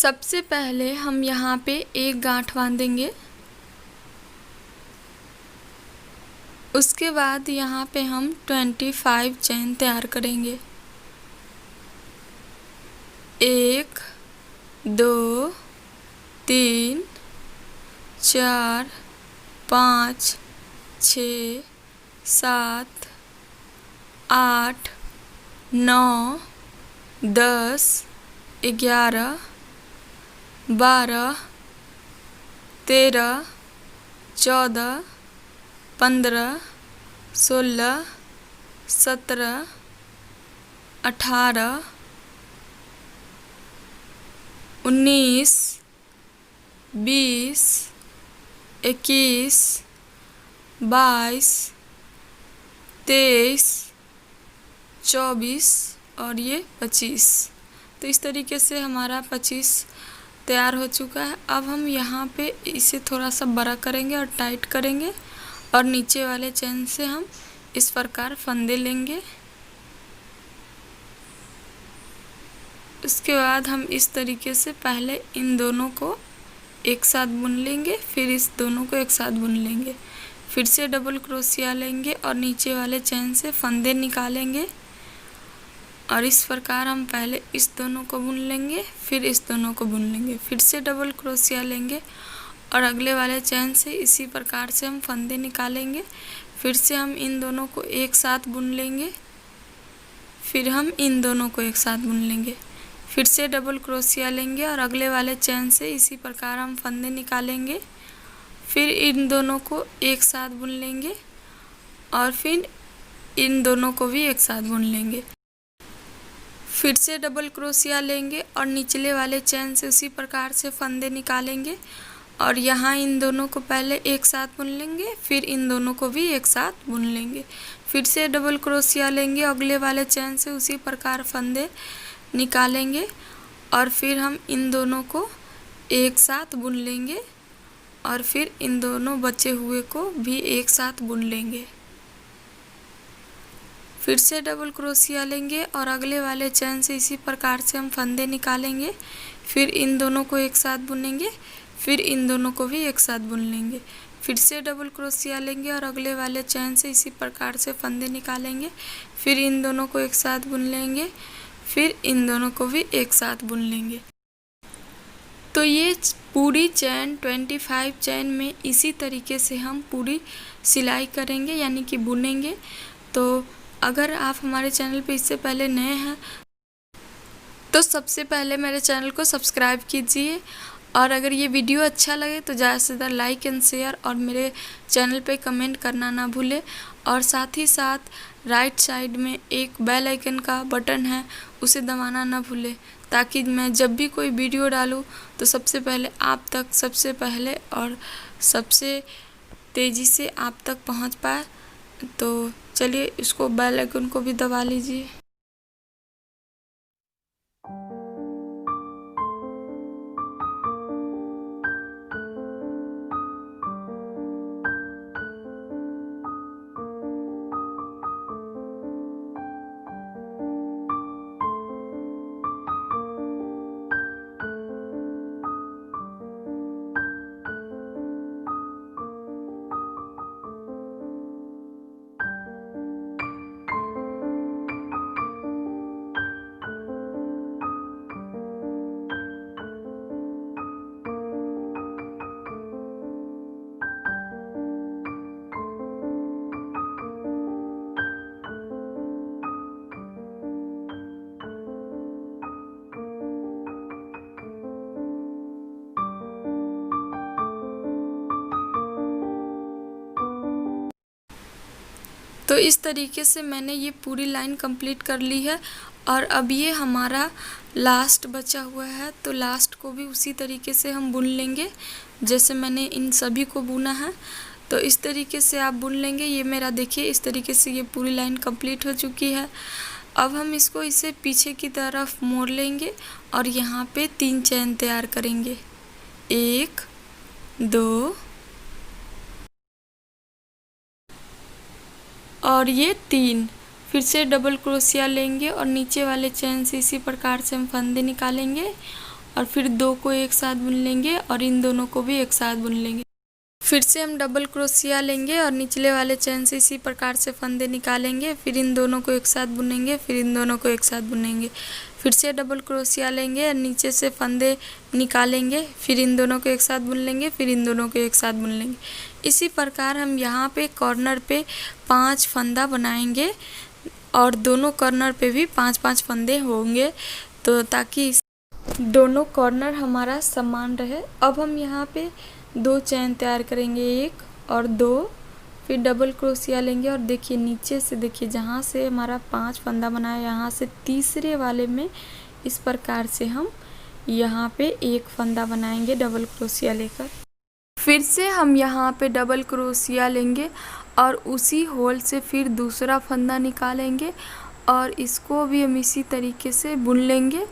सबसे पहले हम यहाँ पे एक गांठ बांधेंगे। उसके बाद यहाँ पे हम 25 चेन तैयार करेंगे। 1 2 3 4 5 6 7 8 9 10 11 12 13 14 15 16 17 18 19 20 21 22 23 24 और ये 25। तो इस तरीके से हमारा 25 तैयार हो चुका है। अब हम यहाँ पे इसे थोड़ा सा बड़ा करेंगे और टाइट करेंगे और नीचे वाले चेन से हम इस प्रकार फंदे लेंगे। उसके बाद हम इस तरीके से पहले इन दोनों को एक साथ बुन लेंगे, फिर इस दोनों को एक साथ बुन लेंगे, फिर से डबल क्रोशिया लेंगे और नीचे वाले चेन से फंदे निकालेंगे और इस प्रकार हम पहले इस दोनों को बुन लेंगे, फिर इस दोनों को बुन लेंगे, फिर से डबल क्रोशिया लेंगे और अगले वाले चेन से इसी प्रकार से हम फंदे निकालेंगे। फिर से हम इन दोनों को एक साथ बुन लेंगे, फिर हम इन दोनों को एक साथ बुन लेंगे, फिर से डबल क्रोशिया लेंगे और अगले वाले चेन से इसी प्रकार हम फंदे निकालेंगे, फिर इन दोनों को एक साथ बुन लेंगे और फिर इन दोनों को भी एक साथ बुन लेंगे, फिर से डबल क्रोशिया लेंगे और निचले वाले चेन से उसी प्रकार से फंदे निकालेंगे और यहाँ इन दोनों को पहले एक साथ बुन लेंगे, फिर इन दोनों को भी एक साथ बुन लेंगे, फिर से डबल क्रोशिया लेंगे, अगले वाले चेन से उसी प्रकार फंदे निकालेंगे और फिर हम इन दोनों को एक साथ बुन लेंगे और फिर इन दोनों बचे हुए को भी एक साथ बुन लेंगे, फिर से डबल क्रोशिया लेंगे और अगले वाले चेन से इसी प्रकार से हम फंदे निकालेंगे, फिर इन दोनों को एक साथ बुनेंगे, फिर इन दोनों को भी एक साथ बुन लेंगे, फिर से डबल क्रोशिया लेंगे और अगले वाले चेन से इसी प्रकार से फंदे निकालेंगे, फिर इन दोनों को एक साथ बुन लेंगे, फिर इन दोनों को भी एक साथ बुन लेंगे। तो ये पूरी चेन 25 चेन में इसी तरीके से हम पूरी सिलाई करेंगे यानी कि बुनेंगे। तो अगर आप हमारे चैनल पे इससे पहले नए हैं तो सबसे पहले मेरे चैनल को सब्सक्राइब कीजिए और अगर ये वीडियो अच्छा लगे तो ज़्यादा से ज़्यादा लाइक एंड शेयर और मेरे चैनल पे कमेंट करना ना भूलें और साथ ही साथ राइट साइड में एक बेल आइकन का बटन है उसे दबाना ना भूलें ताकि मैं जब भी कोई वीडियो डालूँ तो सबसे पहले आप तक सबसे पहले और सबसे तेज़ी से आप तक पहुंच पाए। तो चलिए इसको बेल आइकन को भी दबा लीजिए। तो इस तरीके से मैंने ये पूरी लाइन कंप्लीट कर ली है और अब ये हमारा लास्ट बचा हुआ है। तो लास्ट को भी उसी तरीके से हम बुन लेंगे जैसे मैंने इन सभी को बुना है। तो इस तरीके से आप बुन लेंगे। ये मेरा देखिए इस तरीके से ये पूरी लाइन कंप्लीट हो चुकी है। अब हम इसको इसे पीछे की तरफ मोड़ लेंगे और यहाँ पे 3 चेन तैयार करेंगे, 1 2 और ये 3। फिर से डबल क्रोशिया लेंगे और नीचे वाले चेन से इसी प्रकार से हम फंदे निकालेंगे और फिर 2 को एक साथ बुन लेंगे और इन दोनों को भी एक साथ बुन लेंगे। फिर से हम डबल क्रोशिया लेंगे और निचले वाले चैन से इसी प्रकार से फंदे निकालेंगे, फिर इन दोनों को एक साथ बुनेंगे, फिर इन दोनों को एक साथ बुनेंगे। फिर से डबल क्रोशिया लेंगे और नीचे से फंदे निकालेंगे, फिर इन दोनों को एक साथ बुन लेंगे, फिर इन दोनों को एक साथ बुन लेंगे। इसी प्रकार हम यहाँ पे कॉर्नर पे 5 फंदा बनाएंगे और दोनों कॉर्नर पे भी 5-5 फंदे होंगे, तो ताकि दोनों कॉर्नर हमारा समान रहे। अब हम यहाँ पे 2 चैन तैयार करेंगे, 1 और 2, फिर डबल क्रोशिया लेंगे और देखिए नीचे से, देखिए जहाँ से हमारा 5 फंदा बना है यहाँ से तीसरे वाले में इस प्रकार से हम यहाँ पे 1 फंदा बनाएंगे डबल क्रोशिया लेकर। फिर से हम यहाँ पे डबल क्रोशिया लेंगे और उसी होल से फिर दूसरा फंदा निकालेंगे और इसको भी हम इसी तरीके से बुन लेंगे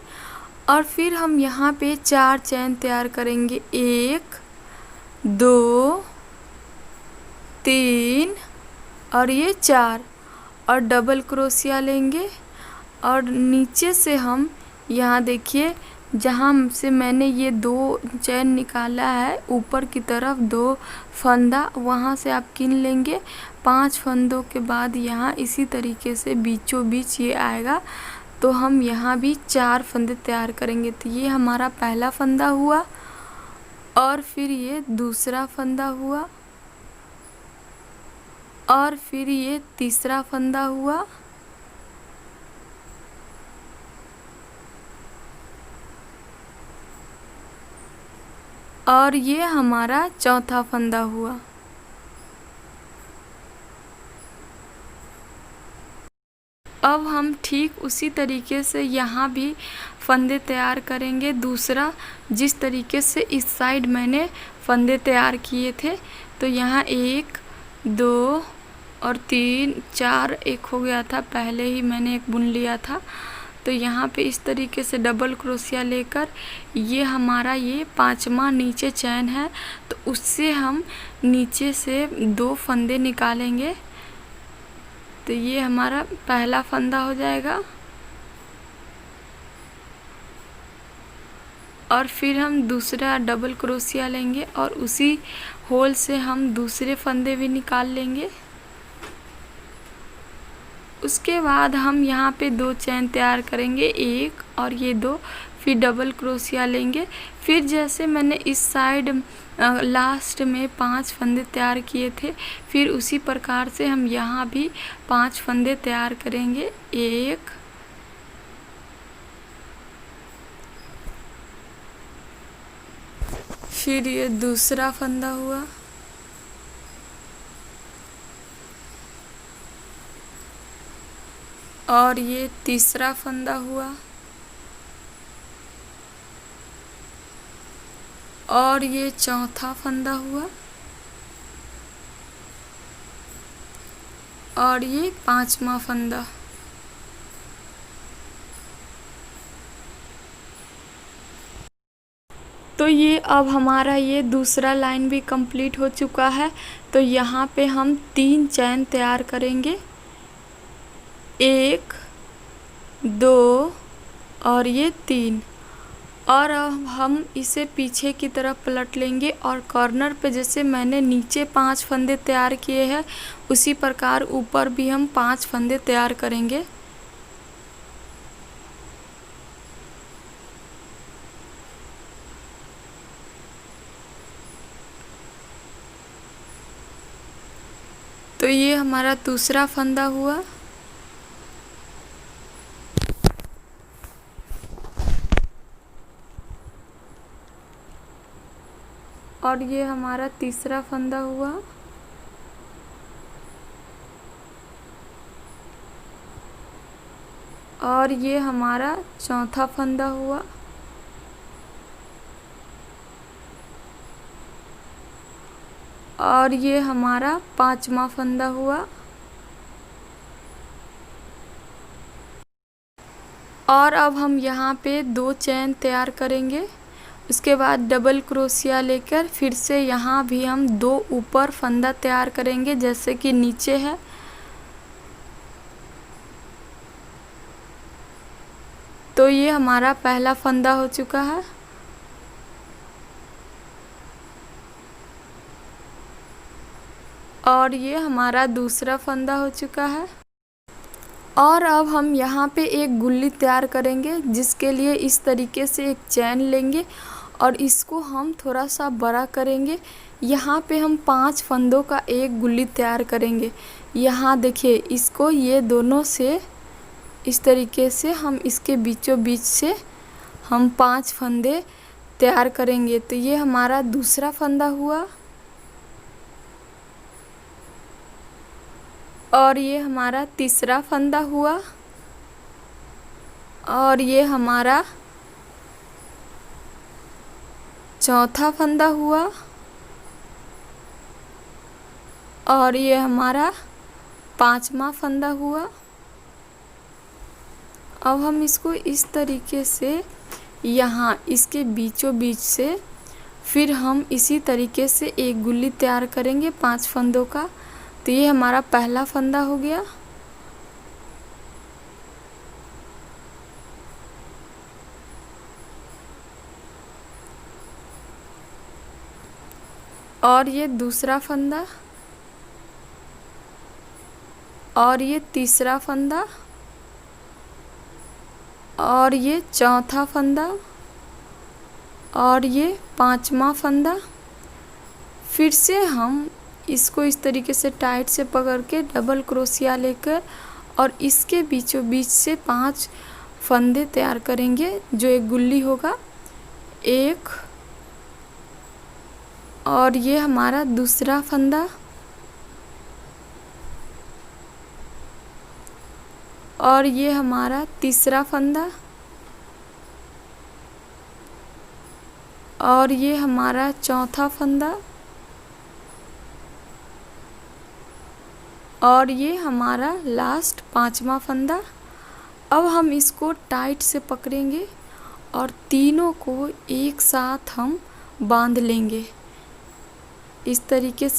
और फिर हम यहाँ पे 4 चैन तैयार करेंगे, 1 2 3 और ये 4 और डबल क्रोशिया लेंगे और नीचे से हम यहाँ देखिए जहाँ से मैंने ये 2 चैन निकाला है ऊपर की तरफ 2 फंदा, वहाँ से आप गिन लेंगे। 5 फंदों के बाद यहाँ इसी तरीके से बीचों बीच ये आएगा, तो हम यहाँ भी 4 फंदे तैयार करेंगे। तो ये हमारा पहला फंदा हुआ और फिर ये दूसरा फंदा हुआ और फिर ये तीसरा फंदा हुआ और ये हमारा चौथा फंदा हुआ। अब हम ठीक उसी तरीके से यहाँ भी फंदे तैयार करेंगे दूसरा, जिस तरीके से इस साइड मैंने फंदे तैयार किए थे। तो यहाँ 1 2 और 3 4, एक हो गया था, पहले ही मैंने एक बुन लिया था। तो यहाँ पे इस तरीके से डबल क्रोशिया लेकर ये हमारा ये 5वां नीचे चैन है, तो उससे हम नीचे से 2 फंदे निकालेंगे। तो ये हमारा पहला फंदा हो जाएगा और फिर हम दूसरा डबल क्रोशिया लेंगे और उसी होल से हम दूसरे फंदे भी निकाल लेंगे। उसके बाद हम यहाँ पे 2 चैन तैयार करेंगे, 1 और ये 2, फिर डबल क्रोशिया लेंगे। फिर जैसे मैंने इस साइड लास्ट में 5 फंदे तैयार किए थे, फिर उसी प्रकार से हम यहाँ भी 5 फंदे तैयार करेंगे, 1 फिर ये दूसरा फंदा हुआ और ये तीसरा फंदा हुआ और ये चौथा फंदा हुआ और ये 5वां फंदा। तो ये अब हमारा ये दूसरा लाइन भी कंप्लीट हो चुका है। तो यहाँ पे हम 3 चैन तैयार करेंगे, 1 2 और ये 3, और अब हम इसे पीछे की तरफ पलट लेंगे और कॉर्नर पे जैसे मैंने नीचे 5 फंदे तैयार किए हैं उसी प्रकार ऊपर भी हम 5 फंदे तैयार करेंगे। तो ये हमारा दूसरा फंदा हुआ और ये हमारा तीसरा फंदा हुआ और ये हमारा चौथा फंदा हुआ और ये हमारा 5वां फंदा हुआ और अब हम यहाँ पे 2 चैन तैयार करेंगे। उसके बाद डबल क्रोशिया लेकर फिर से यहाँ भी हम 2 ऊपर फंदा तैयार करेंगे जैसे कि नीचे है। तो ये हमारा पहला फंदा हो चुका है और ये हमारा दूसरा फंदा हो चुका है। और अब हम यहाँ पे एक गुल्ली तैयार करेंगे, जिसके लिए इस तरीके से एक चैन लेंगे और इसको हम थोड़ा सा बड़ा करेंगे। यहाँ पे हम 5 फंदों का एक गुल्ली तैयार करेंगे। यहाँ देखिए, इसको ये दोनों से इस तरीके से हम इसके बीचों बीच से हम 5 फंदे तैयार करेंगे। तो ये हमारा दूसरा फंदा हुआ और ये हमारा तीसरा फंदा हुआ और ये हमारा चौथा फंदा हुआ और ये हमारा 5वां फंदा हुआ। अब हम इसको इस तरीके से यहाँ इसके बीचों बीच से फिर हम इसी तरीके से एक गुल्ली तैयार करेंगे 5 फंदों का। तो ये हमारा पहला फंदा हो गया और ये दूसरा फंदा और ये तीसरा फंदा और ये चौथा फंदा और ये 5वां फंदा। फिर से हम इसको इस तरीके से टाइट से पकड़ के डबल क्रोशिया लेकर और इसके बीचों बीच से 5 फंदे तैयार करेंगे, जो एक गुल्ली होगा। एक और ये हमारा दूसरा फंदा और ये हमारा तीसरा फंदा और ये हमारा चौथा फंदा और ये हमारा लास्ट 5वां फंदा। अब हम इसको टाइट से पकड़ेंगे और तीनों को एक साथ हम बांध लेंगे इस तरीके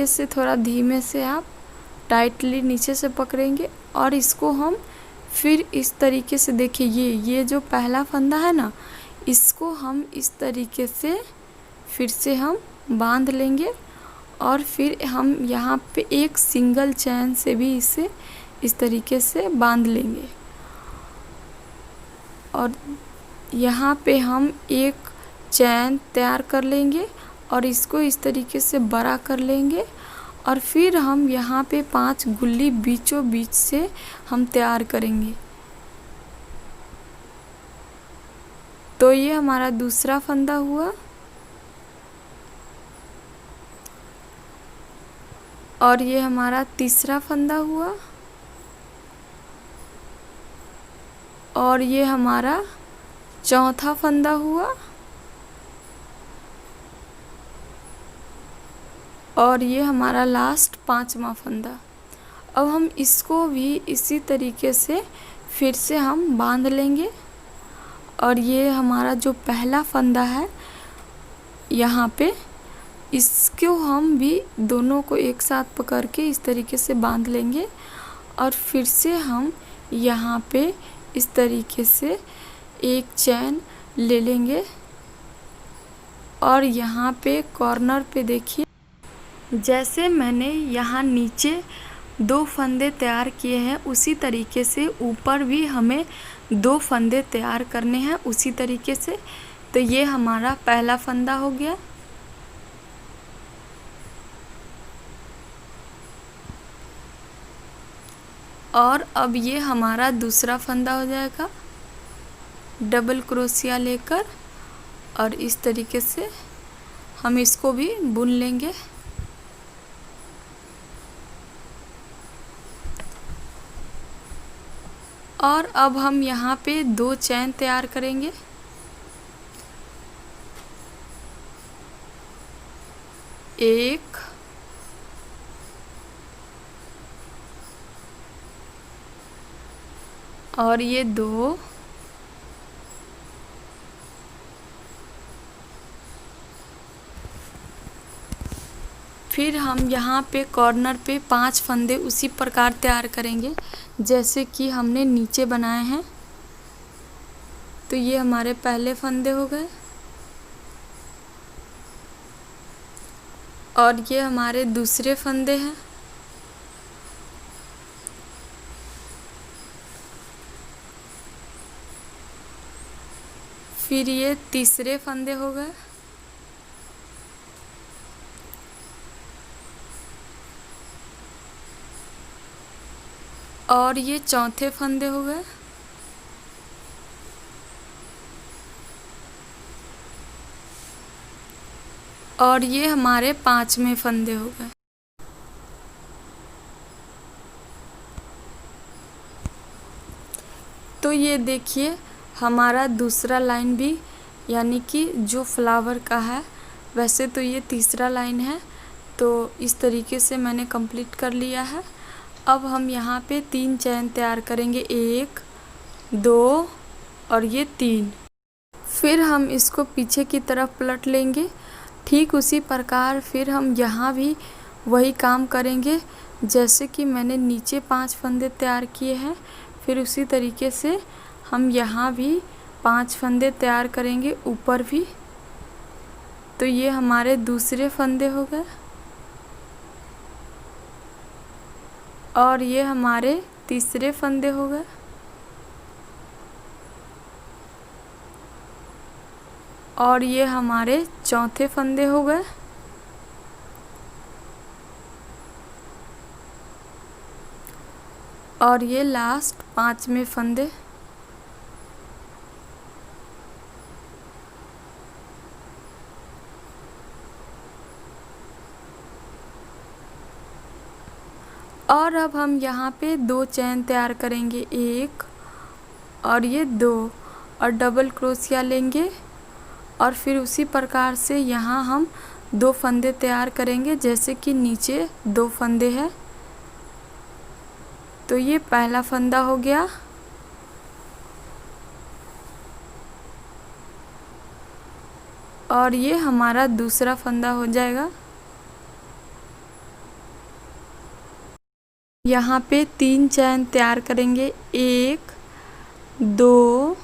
से थोड़ा धीमे से आप टाइटली नीचे से पकड़ेंगे और इसको हम फिर इस तरीके से, देखिए ये जो पहला फंदा है ना, इसको हम इस तरीके से फिर से हम बांध लेंगे और फिर हम यहाँ पे एक सिंगल चैन से भी इसे इस तरीके से बांध लेंगे और यहाँ पे हम एक चैन तैयार कर लेंगे और इसको इस तरीके से बड़ा कर लेंगे और फिर हम यहाँ पे 5 गुल्ली बीचों बीच से हम तैयार करेंगे। तो ये हमारा दूसरा फंदा हुआ और ये हमारा तीसरा फंदा हुआ और ये हमारा चौथा फंदा हुआ और ये हमारा लास्ट 5वां फंदा। अब हम इसको भी इसी तरीके से फिर से हम बांध लेंगे और ये हमारा जो पहला फंदा है यहाँ पे, इसको हम भी दोनों को एक साथ पकड़ के इस तरीके से बांध लेंगे और फिर से हम यहाँ पे इस तरीके से एक चैन ले लेंगे और यहाँ पे कॉर्नर पे देखिए, जैसे मैंने यहाँ नीचे 2 फंदे तैयार किए हैं उसी तरीके से ऊपर भी हमें 2 फंदे तैयार करने हैं उसी तरीके से। तो ये हमारा पहला फंदा हो गया और अब ये हमारा दूसरा फंदा हो जाएगा डबल क्रोशिया लेकर और इस तरीके से हम इसको भी बुन लेंगे। और अब हम यहाँ पे 2 चैन तैयार करेंगे। एक और ये 2 फिर हम यहाँ पे कॉर्नर पे 5 फंदे उसी प्रकार तैयार करेंगे जैसे कि हमने नीचे बनाए हैं। तो ये हमारे पहले फंदे हो गए और ये हमारे दूसरे फंदे हैं। फिर ये तीसरे फंदे हो गए। और ये चौथे फंदे हो गए। और ये हमारे पांचवें फंदे हो गए। तो ये देखिए हमारा दूसरा लाइन भी, यानी कि जो फ्लावर का है, वैसे तो ये तीसरा लाइन है, तो इस तरीके से मैंने कंप्लीट कर लिया है। अब हम यहाँ पे 3 चैन तैयार करेंगे, 1 2 और ये 3। फिर हम इसको पीछे की तरफ पलट लेंगे। ठीक उसी प्रकार फिर हम यहाँ भी वही काम करेंगे, जैसे कि मैंने नीचे 5 फंदे तैयार किए हैं, फिर उसी तरीके से हम यहाँ भी 5 फंदे तैयार करेंगे ऊपर भी। तो ये हमारे दूसरे फंदे हो गए। और ये हमारे तीसरे फंदे हो गए। और ये हमारे चौथे फंदे हो गए। और ये लास्ट 5वें फंदे। और अब हम यहाँ पे 2 चैन तैयार करेंगे, 1 और ये 2, और डबल क्रोशिया लेंगे। और फिर उसी प्रकार से यहाँ हम 2 फंदे तैयार करेंगे, जैसे कि नीचे 2 फंदे हैं। तो ये पहला फंदा हो गया। और ये हमारा दूसरा फंदा हो जाएगा। यहाँ पे 3 चैन तैयार करेंगे, 1 2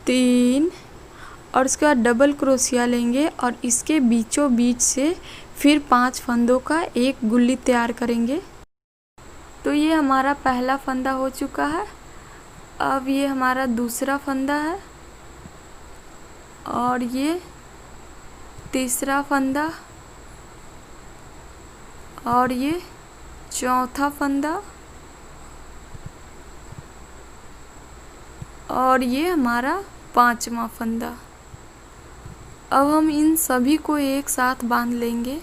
3, और उसके बाद डबल क्रोशिया लेंगे और इसके बीचों बीच से फिर 5 फंदों का एक गुल्ली तैयार करेंगे। तो ये हमारा पहला फंदा हो चुका है। अब ये हमारा दूसरा फंदा है, और ये तीसरा फंदा, और ये चौथा फंदा, और ये हमारा 5वां फंदा। अब हम इन सभी को एक साथ बांध लेंगे।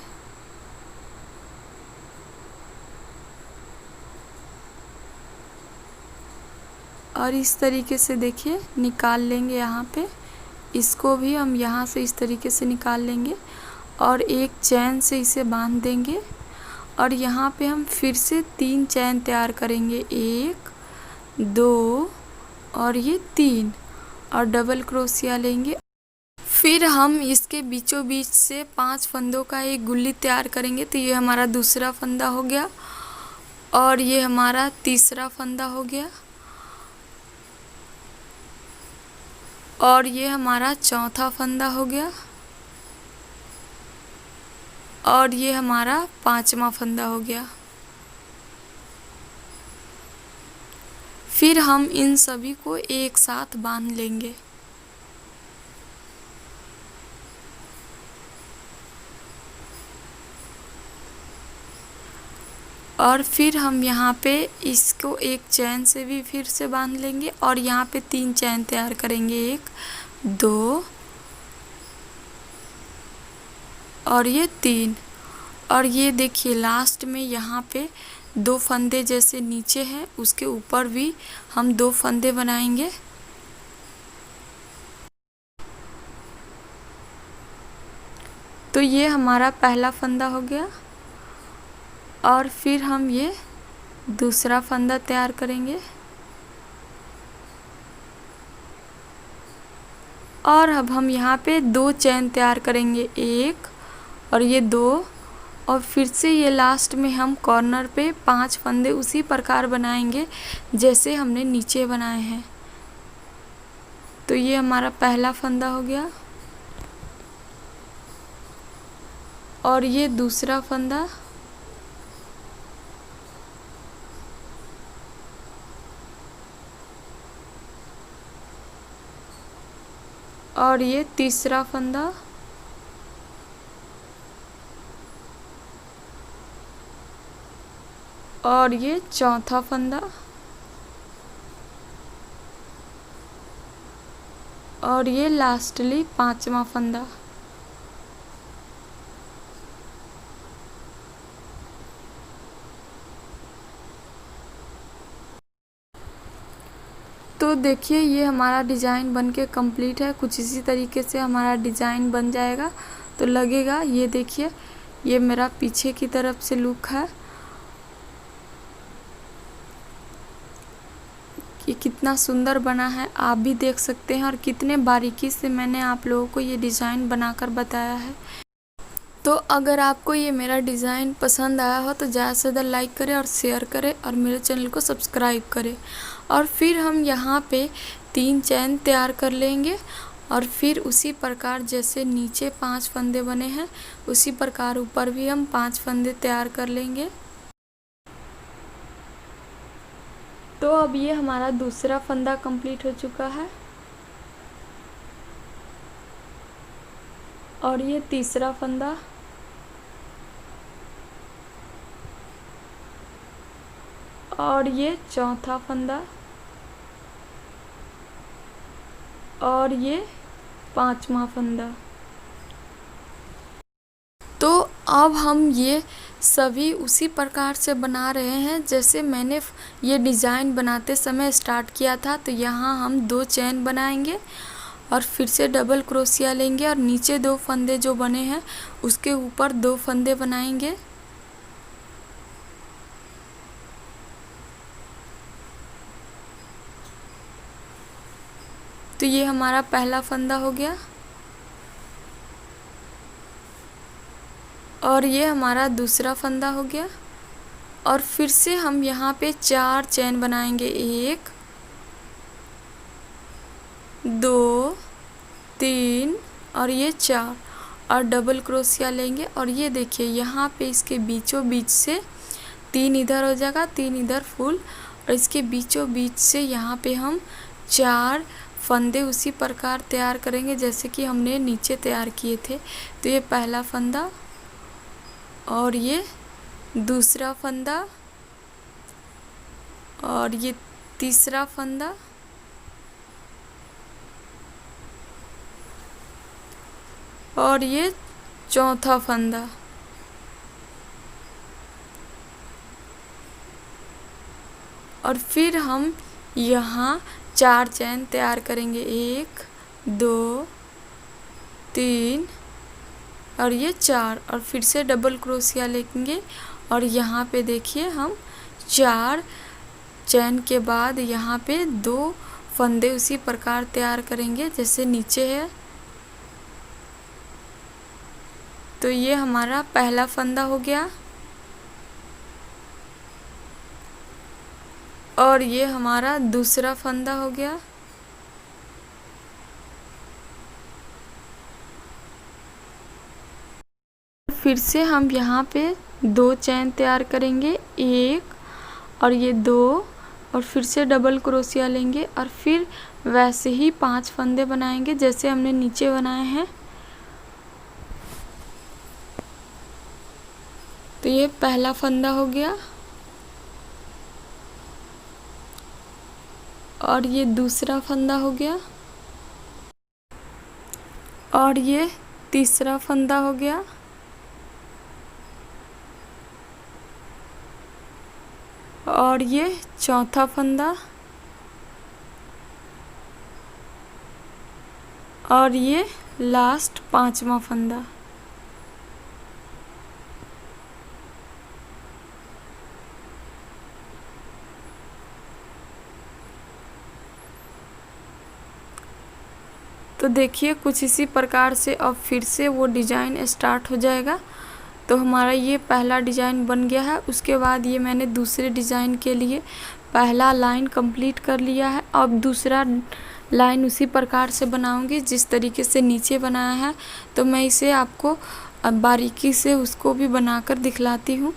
और इस तरीके से देखिए निकाल लेंगे। यहाँ पे इसको भी हम यहाँ से इस तरीके से निकाल लेंगे और एक चैन से इसे बांध देंगे। और यहाँ पे हम फिर से 3 चैन तैयार करेंगे, 1 2 और ये 3, और डबल क्रोशिया लेंगे। फिर हम इसके बीचों बीच से 5 फंदों का एक गुल्ली तैयार करेंगे। तो ये हमारा दूसरा फंदा हो गया, और ये हमारा तीसरा फंदा हो गया, और ये हमारा चौथा फंदा हो गया, और ये हमारा 5वां फंदा हो गया। फिर हम इन सभी को एक साथ बांध लेंगे। और फिर हम यहाँ पे इसको एक चैन से भी फिर से बांध लेंगे, और यहाँ पे 3 चैन तैयार करेंगे, 1 2 और ये 3। और ये देखिए लास्ट में यहाँ पे 2 फंदे जैसे नीचे हैं, उसके ऊपर भी हम 2 फंदे बनाएंगे। तो ये हमारा पहला फंदा हो गया, और फिर हम ये दूसरा फंदा तैयार करेंगे, और अब हम यहाँ पे 2 चैन तैयार करेंगे, 1 और ये 2, और फिर से ये लास्ट में हम कॉर्नर पे 5 फंदे उसी प्रकार बनाएंगे जैसे हमने नीचे बनाए हैं। तो ये हमारा पहला फंदा हो गया, और ये दूसरा फंदा, और ये तीसरा फंदा, और ये चौथा फंदा, और ये लास्टली पांचवा फंदा। तो देखिए ये हमारा डिज़ाइन बनके कंप्लीट है। कुछ इसी तरीके से हमारा डिज़ाइन बन जाएगा। तो लगेगा, ये देखिए ये मेरा पीछे की तरफ से लुक है कि कितना सुंदर बना है, आप भी देख सकते हैं। और कितने बारीकी से मैंने आप लोगों को ये डिज़ाइन बनाकर बताया है। तो अगर आपको ये मेरा डिज़ाइन पसंद आया हो तो ज़्यादा से ज़्यादा लाइक करें और शेयर करें और मेरे चैनल को सब्सक्राइब करें। और फिर हम यहाँ पे 3 चैन तैयार कर लेंगे और फिर उसी प्रकार जैसे नीचे 5 फंदे बने हैं उसी प्रकार ऊपर भी हम 5 फंदे तैयार कर लेंगे। तो अब ये हमारा दूसरा फंदा कंप्लीट हो चुका है और ये तीसरा फंदा, और ये चौथा फंदा, और ये पांचवा फंदा। तो अब हम ये सभी उसी प्रकार से बना रहे हैं जैसे मैंने ये डिज़ाइन बनाते समय स्टार्ट किया था। तो यहाँ हम 2 चैन बनाएंगे और फिर से डबल क्रोशिया लेंगे और नीचे 2 फंदे जो बने हैं उसके ऊपर 2 फंदे बनाएंगे। तो ये हमारा पहला फंदा हो गया और ये हमारा दूसरा फंदा हो गया। और फिर से हम यहाँ पे 4 चैन बनाएंगे, 1 2 3 और ये 4, और डबल क्रोशिया लेंगे। और ये देखिए यहाँ पे इसके बीचों बीच से 3 इधर हो जाएगा, 3 इधर फुल, और इसके बीचों बीच से यहाँ पे हम 4 फंदे उसी प्रकार तैयार करेंगे जैसे कि हमने नीचे तैयार किए थे। तो ये पहला फंदा और ये दूसरा फंदा और ये तीसरा फंदा और ये चौथा फंदा। और फिर हम यहाँ 4 चैन तैयार करेंगे, 1 2 3 और ये 4, और फिर से डबल क्रोशिया लेंगे। और यहाँ पे देखिए हम 4 चैन के बाद यहाँ पे 2 फंदे उसी प्रकार तैयार करेंगे जैसे नीचे है। तो ये हमारा पहला फंदा हो गया और ये हमारा दूसरा फंदा हो गया फिर से हम यहाँ पे 2 चैन तैयार करेंगे, 1 और ये 2, और फिर से डबल क्रोशिया लेंगे और फिर वैसे ही 5 फंदे बनाएंगे जैसे हमने नीचे बनाए हैं। तो ये पहला फंदा हो गया और ये दूसरा फंदा हो गया और ये तीसरा फंदा हो गया और ये चौथा फंदा और ये लास्ट 5वां फंदा। तो देखिए कुछ इसी प्रकार से अब फिर से वो डिज़ाइन स्टार्ट हो जाएगा। तो हमारा ये पहला डिज़ाइन बन गया है। उसके बाद ये मैंने दूसरे डिज़ाइन के लिए पहला लाइन कंप्लीट कर लिया है। अब दूसरा लाइन उसी प्रकार से बनाऊंगी जिस तरीके से नीचे बनाया है। तो मैं इसे आपको अब बारीकी से उसको भी बनाकर दिखलाती हूँ।